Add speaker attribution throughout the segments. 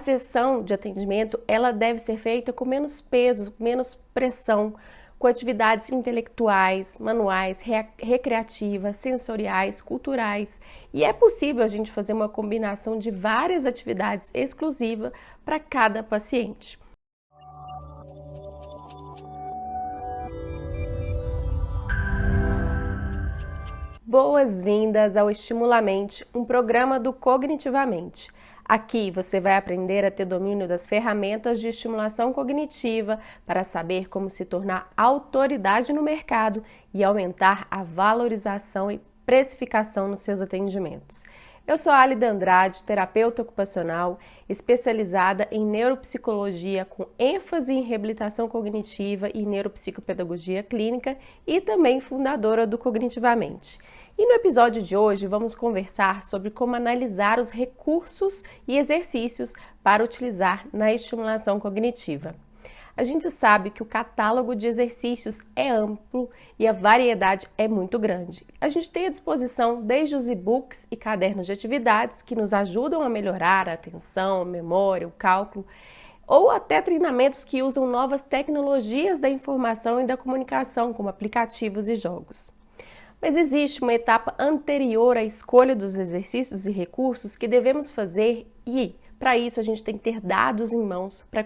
Speaker 1: sessão de atendimento, ela deve ser feita com menos peso, menos pressão, com atividades intelectuais, manuais, recreativas, sensoriais, culturais. E é possível a gente fazer uma combinação de várias atividades exclusivas para cada paciente. Boas-vindas ao Estimulamente, um programa do Cognitivamente. Aqui você vai aprender a ter domínio das ferramentas de estimulação cognitiva para saber como se tornar autoridade no mercado e aumentar a valorização e precificação nos seus atendimentos. Eu sou a Alida Andrade, terapeuta ocupacional, especializada em neuropsicologia com ênfase em reabilitação cognitiva e neuropsicopedagogia clínica e também fundadora do Cognitivamente. E no episódio de hoje vamos conversar sobre como analisar os recursos e exercícios para utilizar na estimulação cognitiva. A gente sabe que o catálogo de exercícios é amplo e a variedade é muito grande. A gente tem à disposição desde os e-books e cadernos de atividades que nos ajudam a melhorar a atenção, a memória, o cálculo, ou até treinamentos que usam novas tecnologias da informação e da comunicação, como aplicativos e jogos. Mas existe uma etapa anterior à escolha dos exercícios e recursos que devemos fazer e, para isso, a gente tem que ter dados em mãos para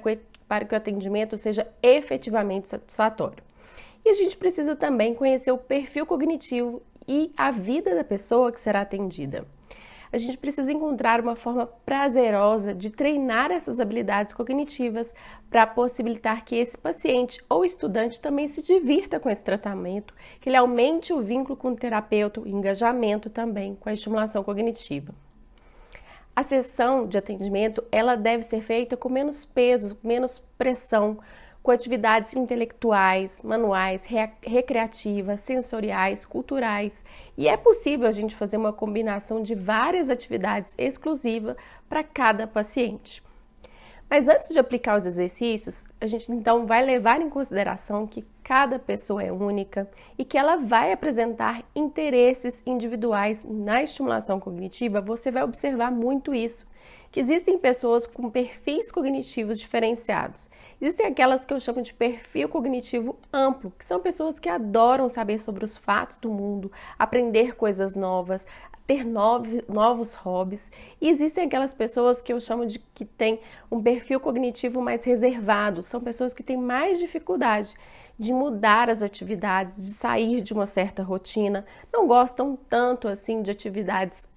Speaker 1: que o atendimento seja efetivamente satisfatório. E a gente precisa também conhecer o perfil cognitivo e a vida da pessoa que será atendida. A gente precisa encontrar uma forma prazerosa de treinar essas habilidades cognitivas para possibilitar que esse paciente ou estudante também se divirta com esse tratamento, que ele aumente o vínculo com o terapeuta, o engajamento também com a estimulação cognitiva. A sessão de atendimento, ela deve ser feita com menos peso, menos pressão, com atividades intelectuais, manuais, recreativas, sensoriais, culturais. E é possível a gente fazer uma combinação de várias atividades exclusivas para cada paciente. Mas antes de aplicar os exercícios, a gente então vai levar em consideração que cada pessoa é única e que ela vai apresentar interesses individuais na estimulação cognitiva. Você vai observar muito isso, que existem pessoas com perfis cognitivos diferenciados. Existem aquelas que eu chamo de perfil cognitivo amplo, que são pessoas que adoram saber sobre os fatos do mundo, aprender coisas novas, ter novos hobbies. E existem aquelas pessoas que eu chamo de que têm um perfil cognitivo mais reservado. São pessoas que têm mais dificuldade de mudar as atividades, de sair de uma certa rotina, não gostam tanto assim de atividades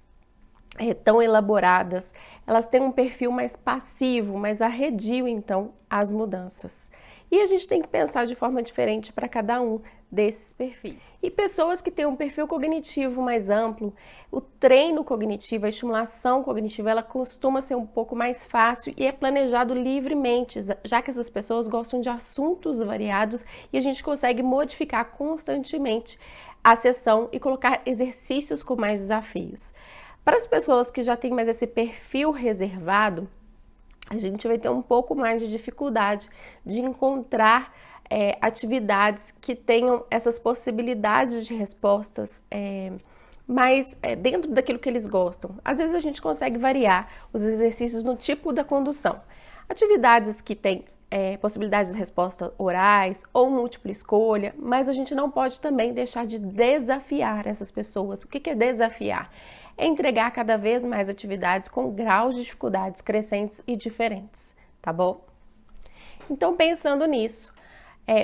Speaker 1: tão elaboradas. Elas têm um perfil mais passivo, mais arredio então às mudanças. E a gente tem que pensar de forma diferente para cada um desses perfis. E pessoas que têm um perfil cognitivo mais amplo, o treino cognitivo, a estimulação cognitiva, ela costuma ser um pouco mais fácil e é planejado livremente, já que essas pessoas gostam de assuntos variados e a gente consegue modificar constantemente a sessão e colocar exercícios com mais desafios. Para as pessoas que já têm mais esse perfil reservado, a gente vai ter um pouco mais de dificuldade de encontrar atividades que tenham essas possibilidades de respostas mais dentro daquilo que eles gostam. Às vezes a gente consegue variar os exercícios no tipo da condução. Atividades que têm possibilidades de resposta orais ou múltipla escolha, mas a gente não pode também deixar de desafiar essas pessoas. O que é desafiar? É entregar cada vez mais atividades com graus de dificuldades crescentes e diferentes, tá bom? Então, pensando nisso,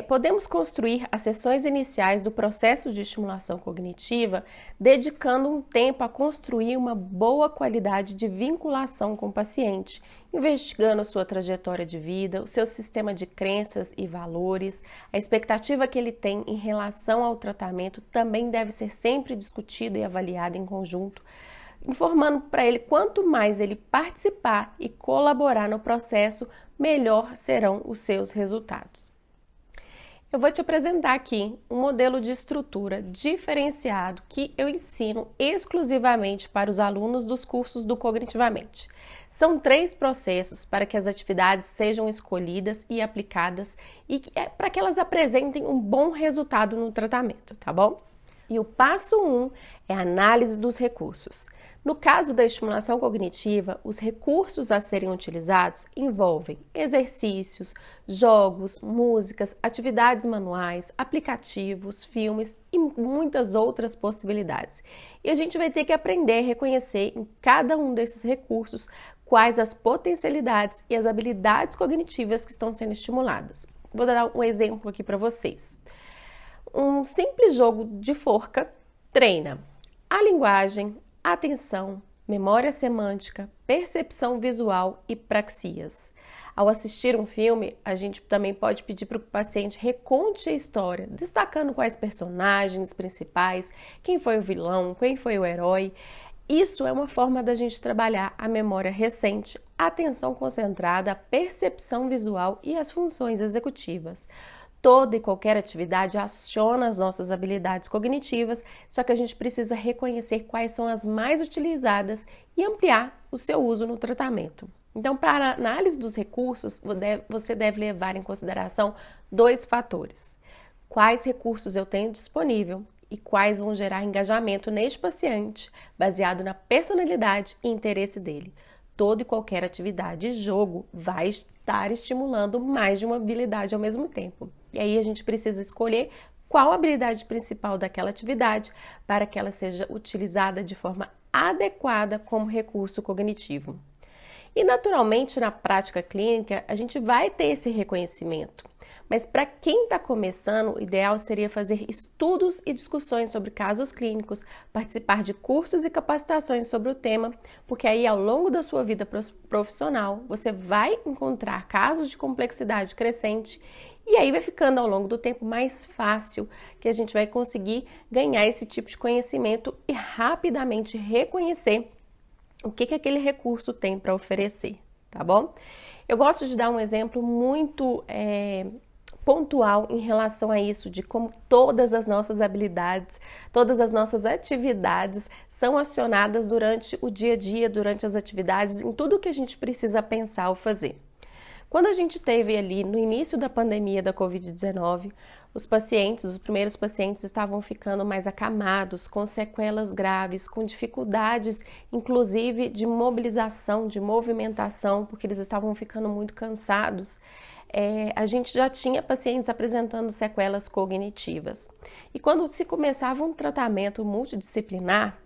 Speaker 1: podemos construir as sessões iniciais do processo de estimulação cognitiva dedicando um tempo a construir uma boa qualidade de vinculação com o paciente, investigando a sua trajetória de vida, o seu sistema de crenças e valores, a expectativa que ele tem em relação ao tratamento também deve ser sempre discutida e avaliada em conjunto, informando para ele quanto mais ele participar e colaborar no processo, melhor serão os seus resultados. Eu vou te apresentar aqui um modelo de estrutura diferenciado que eu ensino exclusivamente para os alunos dos cursos do Cognitivamente. São 3 processos para que as atividades sejam escolhidas e aplicadas e para que elas apresentem um bom resultado no tratamento, tá bom? E o passo 1 é a análise dos recursos. No caso da estimulação cognitiva, os recursos a serem utilizados envolvem exercícios, jogos, músicas, atividades manuais, aplicativos, filmes e muitas outras possibilidades. E a gente vai ter que aprender a reconhecer em cada um desses recursos quais as potencialidades e as habilidades cognitivas que estão sendo estimuladas. Vou dar um exemplo aqui para vocês. Um simples jogo de forca treina a linguagem, atenção, memória semântica, percepção visual e praxias. Ao assistir um filme, a gente também pode pedir para o paciente reconte a história, destacando quais personagens principais, quem foi o vilão, quem foi o herói. Isso é uma forma da gente trabalhar a memória recente, a atenção concentrada, a percepção visual e as funções executivas. Toda e qualquer atividade aciona as nossas habilidades cognitivas, só que a gente precisa reconhecer quais são as mais utilizadas e ampliar o seu uso no tratamento. Então, para a análise dos recursos, você deve levar em consideração 2 fatores. Quais recursos eu tenho disponível e quais vão gerar engajamento neste paciente, baseado na personalidade e interesse dele. Toda e qualquer atividade e jogo vai estar estimulando mais de uma habilidade ao mesmo tempo. E aí a gente precisa escolher qual a habilidade principal daquela atividade para que ela seja utilizada de forma adequada como recurso cognitivo. E naturalmente na prática clínica a gente vai ter esse reconhecimento. Mas para quem está começando, o ideal seria fazer estudos e discussões sobre casos clínicos, participar de cursos e capacitações sobre o tema, porque aí ao longo da sua vida profissional você vai encontrar casos de complexidade crescente e aí vai ficando ao longo do tempo mais fácil que a gente vai conseguir ganhar esse tipo de conhecimento e rapidamente reconhecer o que aquele recurso tem para oferecer, tá bom? Eu gosto de dar um exemplo muito pontual em relação a isso, de como todas as nossas habilidades, todas as nossas atividades são acionadas durante o dia a dia, durante as atividades, em tudo que a gente precisa pensar ou fazer. Quando a gente teve ali no início da pandemia da Covid-19, os primeiros pacientes estavam ficando mais acamados, com sequelas graves, com dificuldades, inclusive de mobilização, de movimentação, porque eles estavam ficando muito cansados. A gente já tinha pacientes apresentando sequelas cognitivas. E quando se começava um tratamento multidisciplinar,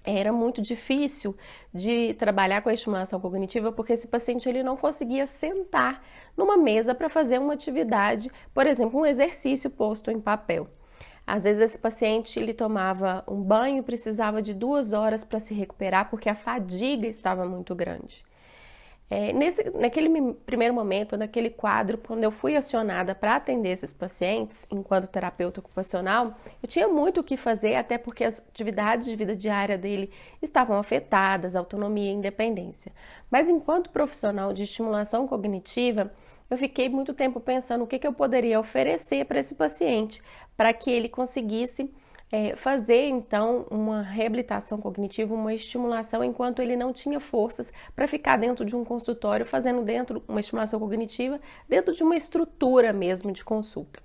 Speaker 1: era muito difícil de trabalhar com a estimulação cognitiva porque esse paciente ele não conseguia sentar numa mesa para fazer uma atividade, por exemplo, um exercício posto em papel. Às vezes esse paciente ele tomava um banho e precisava de 2 horas para se recuperar porque a fadiga estava muito grande. Naquele primeiro momento, naquele quadro, quando eu fui acionada para atender esses pacientes, enquanto terapeuta ocupacional, eu tinha muito o que fazer, até porque as atividades de vida diária dele estavam afetadas, autonomia e independência. Mas enquanto profissional de estimulação cognitiva, eu fiquei muito tempo pensando o que eu poderia oferecer para esse paciente, para que ele conseguisse fazer então uma reabilitação cognitiva, uma estimulação enquanto ele não tinha forças para ficar dentro de um consultório fazendo uma estimulação cognitiva dentro de uma estrutura mesmo de consulta.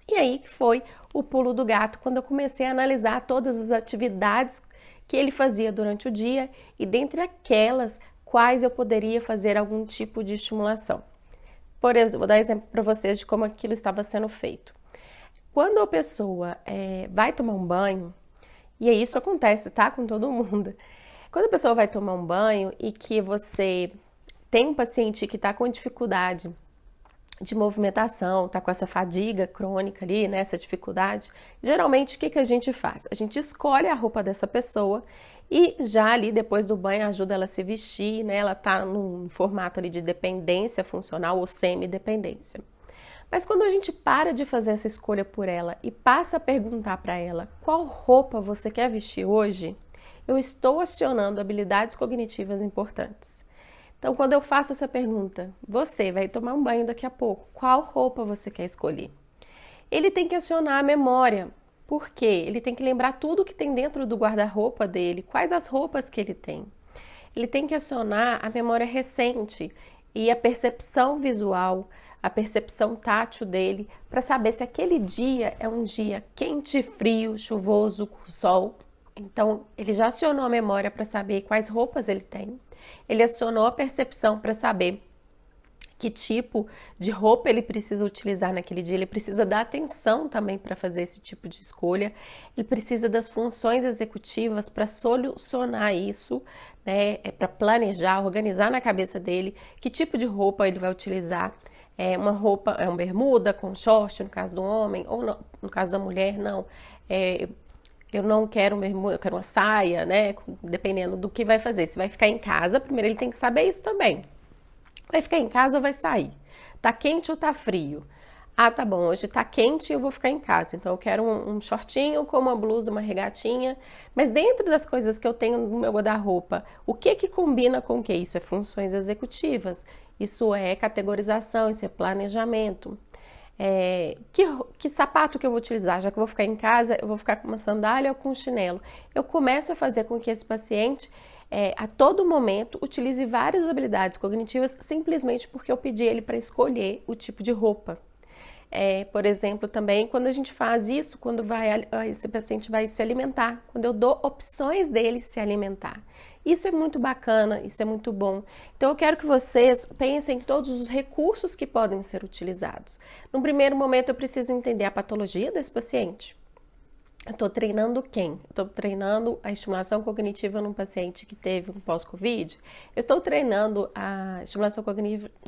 Speaker 1: E aí que foi o pulo do gato quando eu comecei a analisar todas as atividades que ele fazia durante o dia e dentre aquelas quais eu poderia fazer algum tipo de estimulação. Por exemplo, vou dar exemplo para vocês de como aquilo estava sendo feito. Quando a pessoa vai tomar um banho, e isso acontece, tá? Com todo mundo. Quando a pessoa vai tomar um banho e que você tem um paciente que está com dificuldade de movimentação, está com essa fadiga crônica ali, né? Essa dificuldade, geralmente o que a gente faz? A gente escolhe a roupa dessa pessoa e já ali depois do banho ajuda ela a se vestir, né? Ela está num formato ali de dependência funcional ou semidependência. Mas quando a gente para de fazer essa escolha por ela e passa a perguntar para ela qual roupa você quer vestir hoje, eu estou acionando habilidades cognitivas importantes. Então, quando eu faço essa pergunta, você vai tomar um banho daqui a pouco, qual roupa você quer escolher? Ele tem que acionar a memória. Por quê? Ele tem que lembrar tudo que tem dentro do guarda-roupa dele, quais as roupas que ele tem. Ele tem que acionar a memória recente e a percepção visual, a percepção tátil dele, para saber se aquele dia é um dia quente, frio, chuvoso, com sol, Então, ele já acionou a memória para saber quais roupas ele tem, ele acionou a percepção para saber que tipo de roupa ele precisa utilizar naquele dia, ele precisa dar atenção também para fazer esse tipo de escolha, ele precisa das funções executivas para solucionar isso, né, para planejar, organizar na cabeça dele que tipo de roupa ele vai utilizar. Uma roupa, uma bermuda com short, no caso do homem, ou no caso da mulher, não. Eu não quero uma bermuda, eu quero uma saia, né, dependendo do que vai fazer. Se vai ficar em casa, primeiro ele tem que saber isso também. Vai ficar em casa ou vai sair? Tá quente ou tá frio? Ah, tá bom, hoje tá quente e eu vou ficar em casa. Então eu quero um shortinho com uma blusa, uma regatinha. Mas dentro das coisas que eu tenho no meu guarda-roupa, o que que combina com o que? Isso é funções executivas, isso é categorização, isso é planejamento. Que sapato que eu vou utilizar? Já que eu vou ficar em casa, eu vou ficar com uma sandália ou com um chinelo? Eu começo a fazer com que esse paciente a todo momento utilize várias habilidades cognitivas simplesmente porque eu pedi ele para escolher o tipo de roupa. Por exemplo, também quando a gente faz isso, quando esse paciente vai se alimentar, quando eu dou opções dele se alimentar. Isso é muito bacana, isso é muito bom. Então eu quero que vocês pensem em todos os recursos que podem ser utilizados. No primeiro momento eu preciso entender a patologia desse paciente. Eu estou treinando quem? Estou treinando a estimulação cognitiva num paciente que teve um pós-Covid? Eu estou treinando a estimulação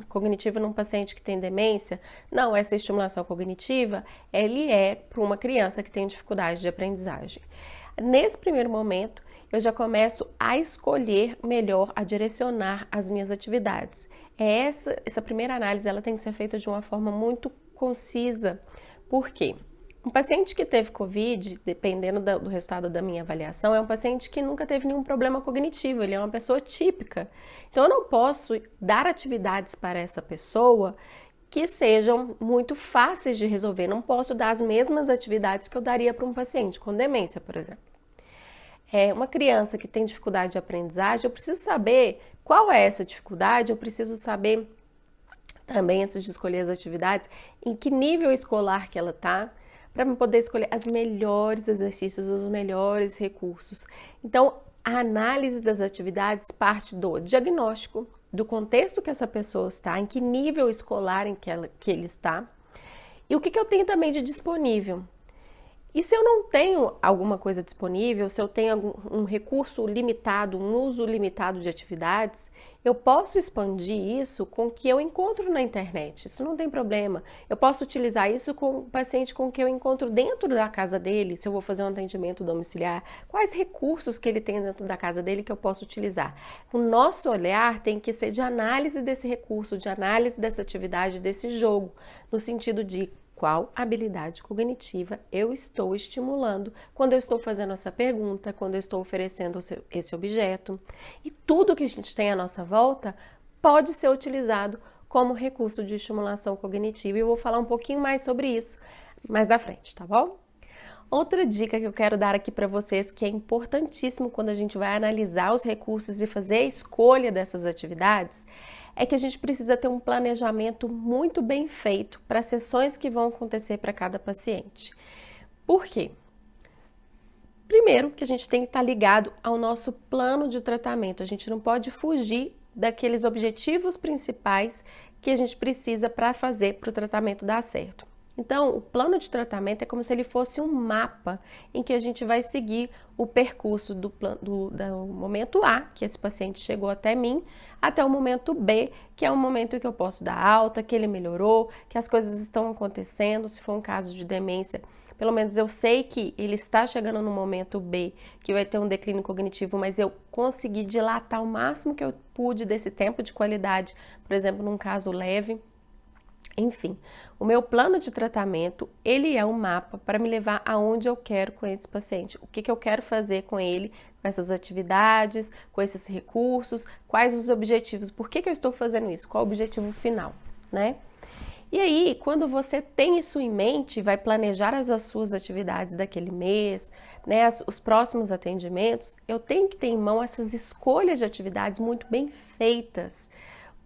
Speaker 1: cognitiva num paciente que tem demência? Não, essa estimulação cognitiva, ele é para uma criança que tem dificuldade de aprendizagem. Nesse primeiro momento, eu já começo a escolher melhor, a direcionar as minhas atividades. Essa primeira análise, ela tem que ser feita de uma forma muito concisa. Por quê? Um paciente que teve Covid, dependendo do resultado da minha avaliação, é um paciente que nunca teve nenhum problema cognitivo, ele é uma pessoa típica. Então, eu não posso dar atividades para essa pessoa que sejam muito fáceis de resolver. Não posso dar as mesmas atividades que eu daria para um paciente com demência, por exemplo. Uma criança que tem dificuldade de aprendizagem, eu preciso saber qual é essa dificuldade, eu preciso saber também, antes de escolher as atividades, em que nível escolar que ela está, para eu poder escolher os melhores exercícios, os melhores recursos. Então, a análise das atividades parte do diagnóstico, do contexto que essa pessoa está, em que nível escolar que ele está, e o que eu tenho também de disponível. E se eu não tenho alguma coisa disponível, se eu tenho um recurso limitado, um uso limitado de atividades, eu posso expandir isso com o que eu encontro na internet. Isso não tem problema. Eu posso utilizar isso com o paciente com o que eu encontro dentro da casa dele, se eu vou fazer um atendimento domiciliar. Quais recursos que ele tem dentro da casa dele que eu posso utilizar? O nosso olhar tem que ser de análise desse recurso, de análise dessa atividade, desse jogo, no sentido de qual habilidade cognitiva eu estou estimulando quando eu estou fazendo essa pergunta, quando eu estou oferecendo esse objeto. E tudo que a gente tem à nossa volta pode ser utilizado como recurso de estimulação cognitiva. E eu vou falar um pouquinho mais sobre isso mais à frente, tá bom? Outra dica que eu quero dar aqui para vocês, que é importantíssimo quando a gente vai analisar os recursos e fazer a escolha dessas atividades, é que a gente precisa ter um planejamento muito bem feito para as sessões que vão acontecer para cada paciente. Por quê? Primeiro, que a gente tem que estar ligado ao nosso plano de tratamento. A gente não pode fugir daqueles objetivos principais que a gente precisa para fazer para o tratamento dar certo. Então, o plano de tratamento é como se ele fosse um mapa em que a gente vai seguir o percurso do momento A, que esse paciente chegou até mim, até o momento B, que é o momento em que eu posso dar alta, que ele melhorou, que as coisas estão acontecendo. Se for um caso de demência, pelo menos eu sei que ele está chegando no momento B, que vai ter um declínio cognitivo, mas eu consegui dilatar o máximo que eu pude desse tempo de qualidade, por exemplo, num caso leve. Enfim, o meu plano de tratamento, ele é um mapa para me levar aonde eu quero com esse paciente. O que eu quero fazer com ele, com essas atividades, com esses recursos, quais os objetivos, por que eu estou fazendo isso, qual o objetivo final, né? E aí, quando você tem isso em mente, vai planejar as suas atividades daquele mês, né, os próximos atendimentos, eu tenho que ter em mão essas escolhas de atividades muito bem feitas.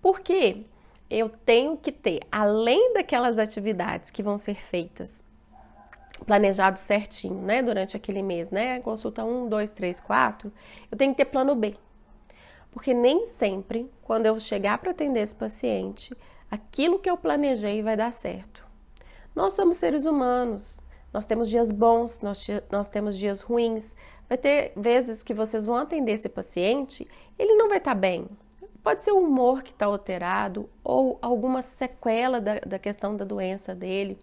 Speaker 1: Por quê? Eu tenho que ter, além daquelas atividades que vão ser feitas planejado certinho, né, durante aquele mês, né, consulta 1, 2, 3, 4, eu tenho que ter plano B. Porque nem sempre, quando eu chegar para atender esse paciente, aquilo que eu planejei vai dar certo. Nós somos seres humanos, nós temos dias bons, nós temos dias ruins. Vai ter vezes que vocês vão atender esse paciente, ele não vai estar bem. Pode ser o humor que está alterado ou alguma sequela da questão da doença dele.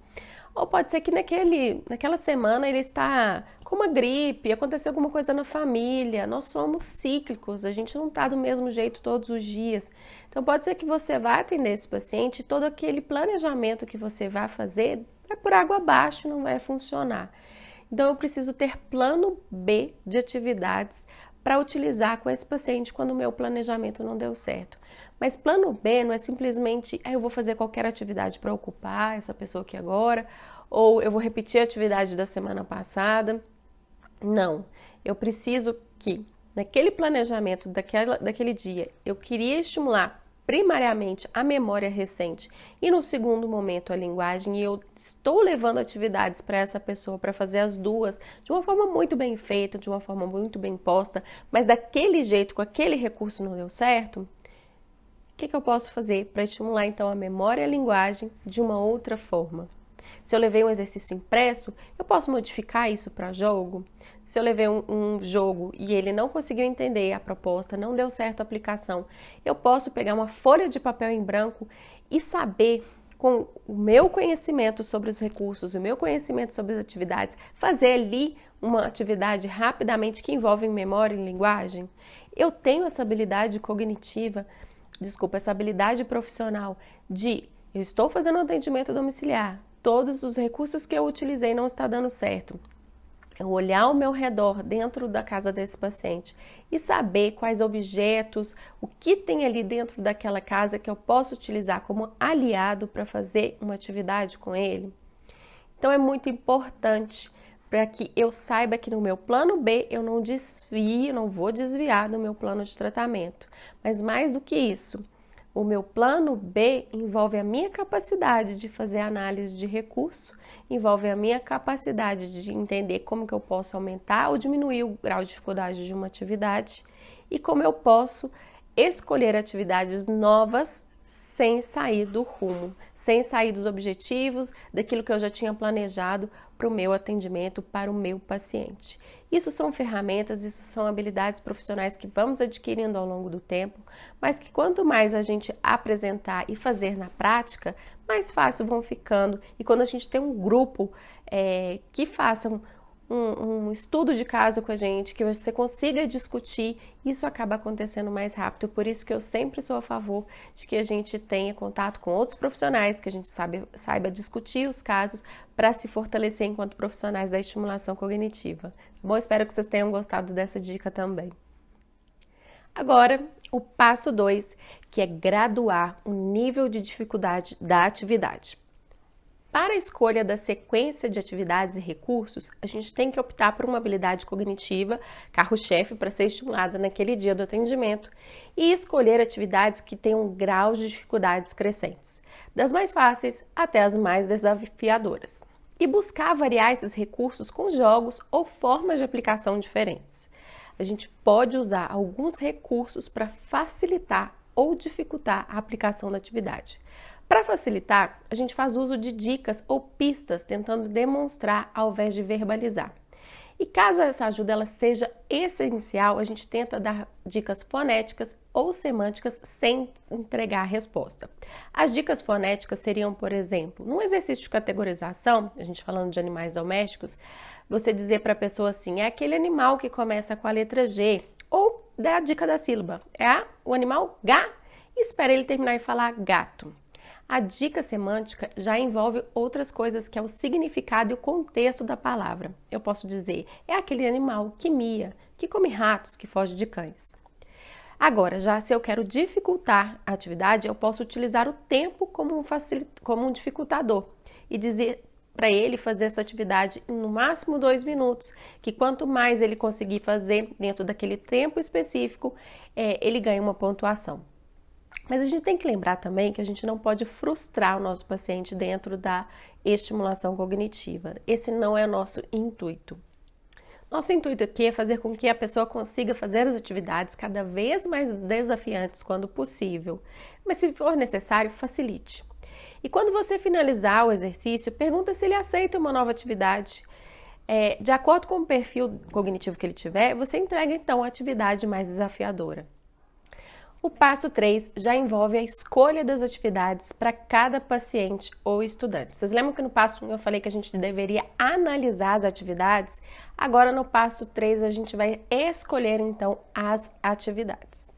Speaker 1: Ou pode ser que naquela semana ele está com uma gripe, aconteceu alguma coisa na família. Nós somos cíclicos, a gente não está do mesmo jeito todos os dias. Então pode ser que você vá atender esse paciente e todo aquele planejamento que você vai fazer vai por água abaixo, não vai funcionar. Então eu preciso ter plano B de atividades para utilizar com esse paciente quando o meu planejamento não deu certo. Mas plano B não é simplesmente, eu vou fazer qualquer atividade para ocupar essa pessoa aqui agora, ou eu vou repetir a atividade da semana passada. Não, eu preciso que naquele planejamento daquele dia, eu queria estimular primariamente a memória recente e no segundo momento a linguagem, e eu estou levando atividades para essa pessoa para fazer as duas de uma forma muito bem feita, de uma forma muito bem posta, mas daquele jeito, com aquele recurso não deu certo. O que eu posso fazer para estimular então a memória e a linguagem de uma outra forma? Se eu levei um exercício impresso, eu posso modificar isso para jogo? Se eu levei um jogo e ele não conseguiu entender a proposta, não deu certo a aplicação, eu posso pegar uma folha de papel em branco e saber, com o meu conhecimento sobre os recursos, o meu conhecimento sobre as atividades, fazer ali uma atividade rapidamente que envolve memória e linguagem? Eu tenho essa habilidade cognitiva, essa habilidade profissional eu estou fazendo um atendimento domiciliar, todos os recursos que eu utilizei não está dando certo. Eu olhar ao meu redor dentro da casa desse paciente e saber quais objetos, o que tem ali dentro daquela casa que eu posso utilizar como aliado para fazer uma atividade com ele. Então é muito importante para que eu saiba que no meu plano B eu não vou desviar do meu plano de tratamento. Mas mais do que isso, o meu plano B envolve a minha capacidade de fazer análise de recurso, envolve a minha capacidade de entender como que eu posso aumentar ou diminuir o grau de dificuldade de uma atividade e como eu posso escolher atividades novas sem sair do rumo, sem sair dos objetivos, daquilo que eu já tinha planejado para o meu atendimento, para o meu paciente. Isso são ferramentas, isso são habilidades profissionais que vamos adquirindo ao longo do tempo, mas que quanto mais a gente apresentar e fazer na prática, mais fácil vão ficando. E quando a gente tem um grupo que faça um estudo de caso com a gente, que você consiga discutir, isso acaba acontecendo mais rápido. Por isso que eu sempre sou a favor de que a gente tenha contato com outros profissionais, que a gente saiba discutir os casos para se fortalecer enquanto profissionais da estimulação cognitiva. Bom, espero que vocês tenham gostado dessa dica também. Agora, o passo 2, que é graduar o nível de dificuldade da atividade. Para a escolha da sequência de atividades e recursos, a gente tem que optar por uma habilidade cognitiva, carro-chefe, para ser estimulada naquele dia do atendimento, e escolher atividades que tenham graus de dificuldades crescentes, das mais fáceis até as mais desafiadoras, e buscar variar esses recursos com jogos ou formas de aplicação diferentes. A gente pode usar alguns recursos para facilitar ou dificultar a aplicação da atividade. Para facilitar, a gente faz uso de dicas ou pistas, tentando demonstrar ao invés de verbalizar. E caso essa ajuda ela seja essencial, a gente tenta dar dicas fonéticas ou semânticas sem entregar a resposta. As dicas fonéticas seriam, por exemplo, num exercício de categorização, a gente falando de animais domésticos, você dizer para a pessoa assim, é aquele animal que começa com a letra G, ou dar a dica da sílaba, o animal G, e espera ele terminar e falar gato. A dica semântica já envolve outras coisas, que é o significado e o contexto da palavra. Eu posso dizer, é aquele animal que mia, que come ratos, que foge de cães. Agora, já se eu quero dificultar a atividade, eu posso utilizar o tempo como um dificultador e dizer para ele fazer essa atividade em no máximo 2 minutos, que quanto mais ele conseguir fazer dentro daquele tempo específico, ele ganha uma pontuação. Mas a gente tem que lembrar também que a gente não pode frustrar o nosso paciente dentro da estimulação cognitiva. Esse não é o nosso intuito. Nosso intuito aqui é fazer com que a pessoa consiga fazer as atividades cada vez mais desafiantes quando possível, mas se for necessário, facilite. E quando você finalizar o exercício, pergunta se ele aceita uma nova atividade. De acordo com o perfil cognitivo que ele tiver, você entrega então a atividade mais desafiadora. O passo 3 já envolve a escolha das atividades para cada paciente ou estudante. Vocês lembram que no passo 1 eu falei que a gente deveria analisar as atividades? Agora no passo 3 a gente vai escolher então as atividades.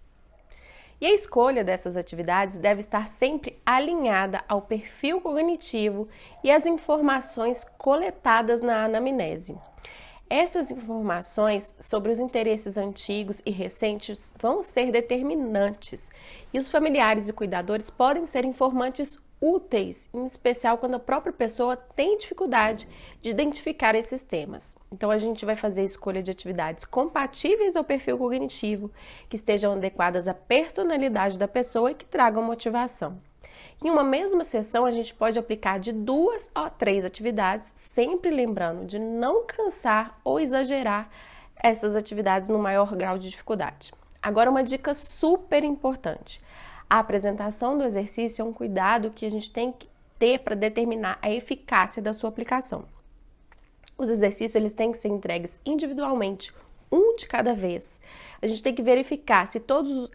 Speaker 1: E a escolha dessas atividades deve estar sempre alinhada ao perfil cognitivo e às informações coletadas na anamnese. Essas informações sobre os interesses antigos e recentes vão ser determinantes e os familiares e cuidadores podem ser informantes úteis, em especial quando a própria pessoa tem dificuldade de identificar esses temas. Então a gente vai fazer a escolha de atividades compatíveis ao perfil cognitivo, que estejam adequadas à personalidade da pessoa e que tragam motivação. Em uma mesma sessão, a gente pode aplicar de 2 a 3 atividades, sempre lembrando de não cansar ou exagerar essas atividades no maior grau de dificuldade. Agora, uma dica super importante. A apresentação do exercício é um cuidado que a gente tem que ter para determinar a eficácia da sua aplicação. Os exercícios eles têm que ser entregues individualmente, um de cada vez. A gente tem que verificar se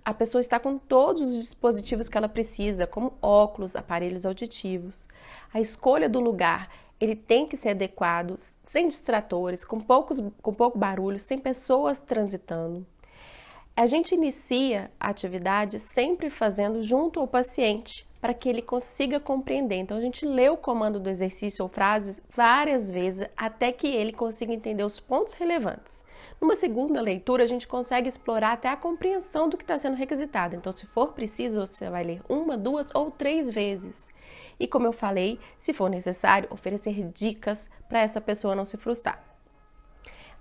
Speaker 1: a pessoa está com todos os dispositivos que ela precisa, como óculos, aparelhos auditivos. A escolha do lugar, ele tem que ser adequado, sem distratores, com pouco barulho, sem pessoas transitando. A gente inicia a atividade sempre fazendo junto ao paciente, para que ele consiga compreender. Então, a gente lê o comando do exercício ou frases várias vezes até que ele consiga entender os pontos relevantes. Numa segunda leitura, a gente consegue explorar até a compreensão do que está sendo requisitado. Então, se for preciso, você vai ler 1, 2 ou 3 vezes. E como eu falei, se for necessário, oferecer dicas para essa pessoa não se frustrar.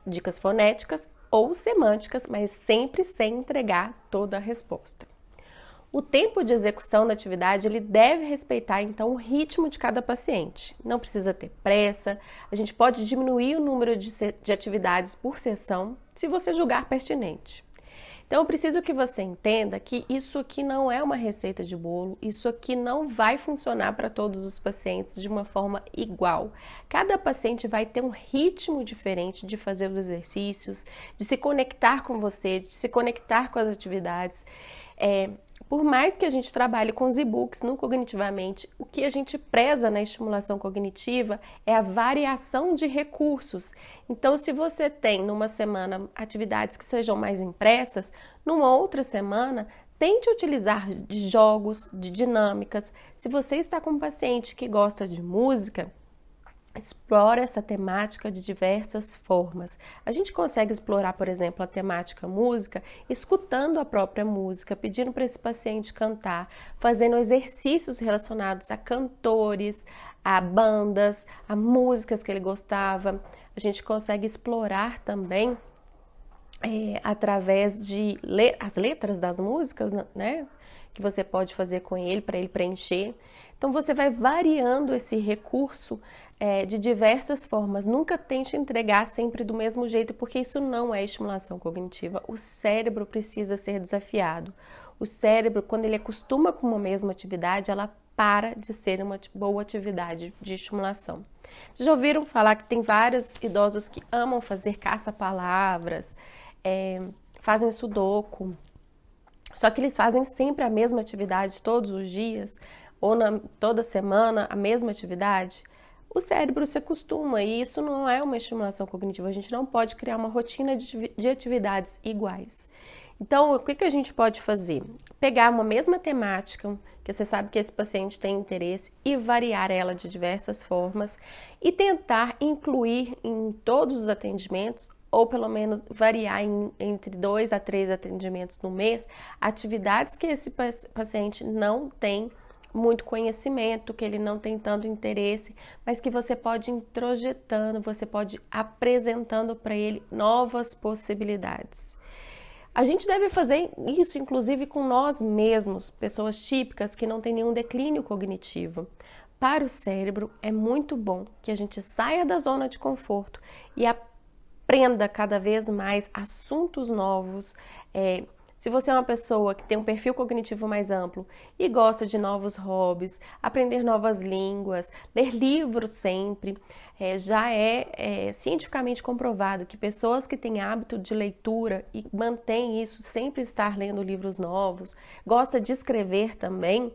Speaker 1: Dicas fonéticas ou semânticas, mas sempre sem entregar toda a resposta. O tempo de execução da atividade ele deve respeitar então o ritmo de cada paciente. Não precisa ter pressa, a gente pode diminuir o número de atividades por sessão se você julgar pertinente. Então eu preciso que você entenda que isso aqui não é uma receita de bolo, isso aqui não vai funcionar para todos os pacientes de uma forma igual. Cada paciente vai ter um ritmo diferente de fazer os exercícios, de se conectar com você, de se conectar com as atividades. Por mais que a gente trabalhe com os e-books no Cognitivamente, o que a gente preza na estimulação cognitiva é a variação de recursos. Então, se você tem numa semana atividades que sejam mais impressas, numa outra semana, tente utilizar de jogos, de dinâmicas. Se você está com um paciente que gosta de música, explora essa temática de diversas formas. A gente consegue explorar, por exemplo, a temática música, escutando a própria música, pedindo para esse paciente cantar, fazendo exercícios relacionados a cantores, a bandas, a músicas que ele gostava. A gente consegue explorar também através de as letras das músicas, né? Que você pode fazer com ele para ele preencher. Então você vai variando esse recurso de diversas formas. Nunca tente entregar sempre do mesmo jeito, porque isso não é estimulação cognitiva. O cérebro precisa ser desafiado. O cérebro, quando ele acostuma com uma mesma atividade, ela para de ser uma boa atividade de estimulação. Vocês já ouviram falar que tem vários idosos que amam fazer caça-palavras, fazem sudoku, só que eles fazem sempre a mesma atividade todos os dias, ou toda semana a mesma atividade. O cérebro se acostuma e isso não é uma estimulação cognitiva. A gente não pode criar uma rotina de atividades iguais. Então, o que a gente pode fazer? Pegar uma mesma temática, que você sabe que esse paciente tem interesse, e variar ela de diversas formas e tentar incluir em todos os atendimentos, ou pelo menos variar entre 2 a 3 atendimentos no mês, atividades que esse paciente não tem muito conhecimento, que ele não tem tanto interesse, mas que você pode introjetando, você pode apresentando para ele novas possibilidades. A gente deve fazer isso, inclusive, com nós mesmos, pessoas típicas que não têm nenhum declínio cognitivo. Para o cérebro, é muito bom que a gente saia da zona de conforto e aprenda cada vez mais assuntos novos. Se você é uma pessoa que tem um perfil cognitivo mais amplo e gosta de novos hobbies, aprender novas línguas, ler livros sempre, já é cientificamente comprovado que pessoas que têm hábito de leitura e mantêm isso, sempre estar lendo livros novos, gosta de escrever também,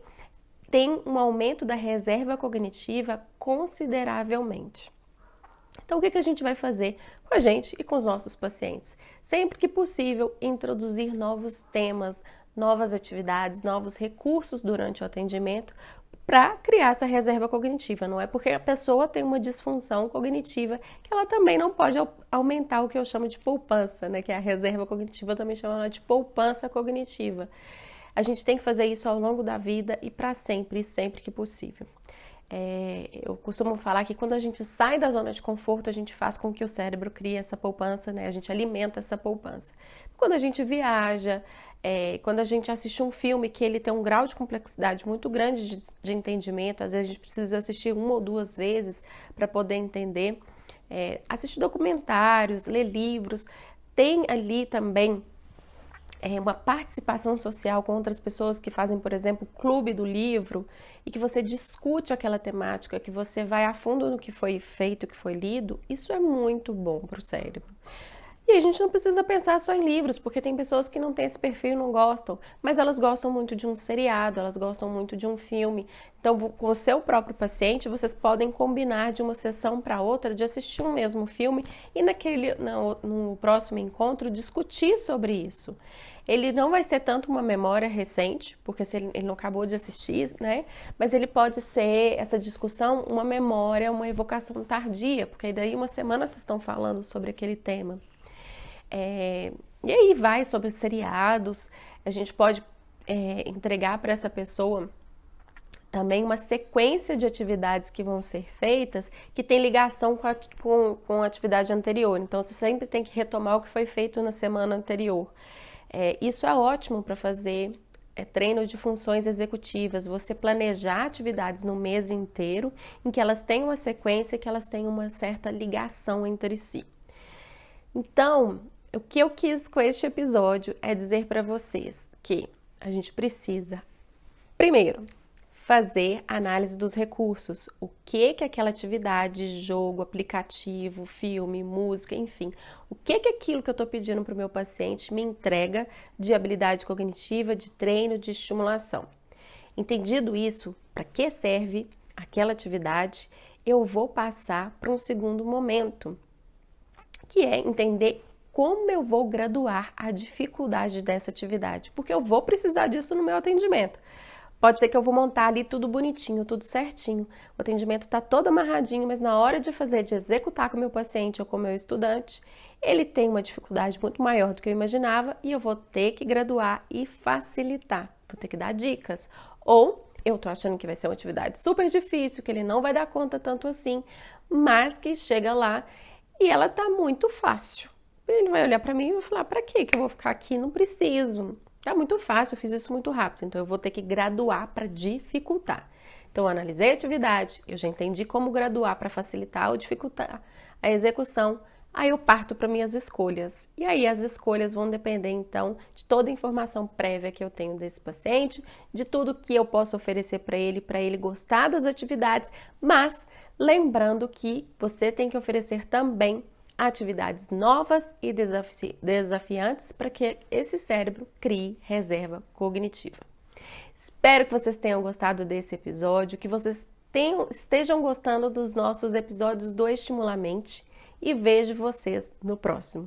Speaker 1: tem um aumento da reserva cognitiva consideravelmente. Então, o que a gente vai fazer com a gente e com os nossos pacientes? Sempre que possível, introduzir novos temas, novas atividades, novos recursos durante o atendimento para criar essa reserva cognitiva. Não é porque a pessoa tem uma disfunção cognitiva que ela também não pode aumentar o que eu chamo de poupança, né? Que é a reserva cognitiva, eu também chamo ela de poupança cognitiva. A gente tem que fazer isso ao longo da vida e para sempre, e sempre que possível. Eu costumo falar que quando a gente sai da zona de conforto, a gente faz com que o cérebro crie essa poupança, né? A gente alimenta essa poupança. Quando a gente viaja, quando a gente assiste um filme que ele tem um grau de complexidade muito grande de entendimento, às vezes a gente precisa assistir uma ou duas vezes para poder entender. Assistir documentários, ler livros, tem ali também uma participação social com outras pessoas que fazem, por exemplo, clube do livro e que você discute aquela temática, que você vai a fundo no que foi feito, o que foi lido, isso é muito bom para o cérebro. E a gente não precisa pensar só em livros, porque tem pessoas que não têm esse perfil e não gostam, mas elas gostam muito de um seriado, elas gostam muito de um filme. Então, com o seu próprio paciente, vocês podem combinar de uma sessão para outra, de assistir um mesmo filme e no próximo encontro discutir sobre isso. Ele não vai ser tanto uma memória recente, porque se ele não acabou de assistir, né? Mas ele pode ser, essa discussão, uma memória, uma evocação tardia, porque daí uma semana vocês estão falando sobre aquele tema. E aí vai sobre seriados, a gente pode entregar para essa pessoa também uma sequência de atividades que vão ser feitas que tem ligação com a atividade anterior. Então, você sempre tem que retomar o que foi feito na semana anterior. Isso é ótimo para fazer treino de funções executivas, você planejar atividades no mês inteiro, em que elas tenham uma sequência, que elas tenham uma certa ligação entre si. Então, o que eu quis com este episódio é dizer para vocês que a gente precisa, primeiro, fazer análise dos recursos. O que aquela atividade, jogo, aplicativo, filme, música, enfim, o que aquilo que eu estou pedindo para o meu paciente me entrega de habilidade cognitiva, de treino, de estimulação. Entendido isso, para que serve aquela atividade, eu vou passar para um segundo momento, que é entender como eu vou graduar a dificuldade dessa atividade, porque eu vou precisar disso no meu atendimento. Pode ser que eu vou montar ali tudo bonitinho, tudo certinho, o atendimento está todo amarradinho, mas na hora de executar com o meu paciente ou com o meu estudante, ele tem uma dificuldade muito maior do que eu imaginava e eu vou ter que graduar e facilitar, vou ter que dar dicas. Ou eu tô achando que vai ser uma atividade super difícil, que ele não vai dar conta tanto assim, mas que chega lá e ela tá muito fácil. Ele vai olhar para mim e vai falar, para que eu vou ficar aqui? Não preciso. Tá muito fácil, eu fiz isso muito rápido, então eu vou ter que graduar para dificultar. Então, eu analisei a atividade, eu já entendi como graduar para facilitar ou dificultar a execução, aí eu parto para minhas escolhas. E aí as escolhas vão depender, então, de toda a informação prévia que eu tenho desse paciente, de tudo que eu posso oferecer para ele gostar das atividades, mas lembrando que você tem que oferecer também atividades novas e desafiantes para que esse cérebro crie reserva cognitiva. Espero que vocês tenham gostado desse episódio, que vocês estejam gostando dos nossos episódios do Estimulamente e vejo vocês no próximo.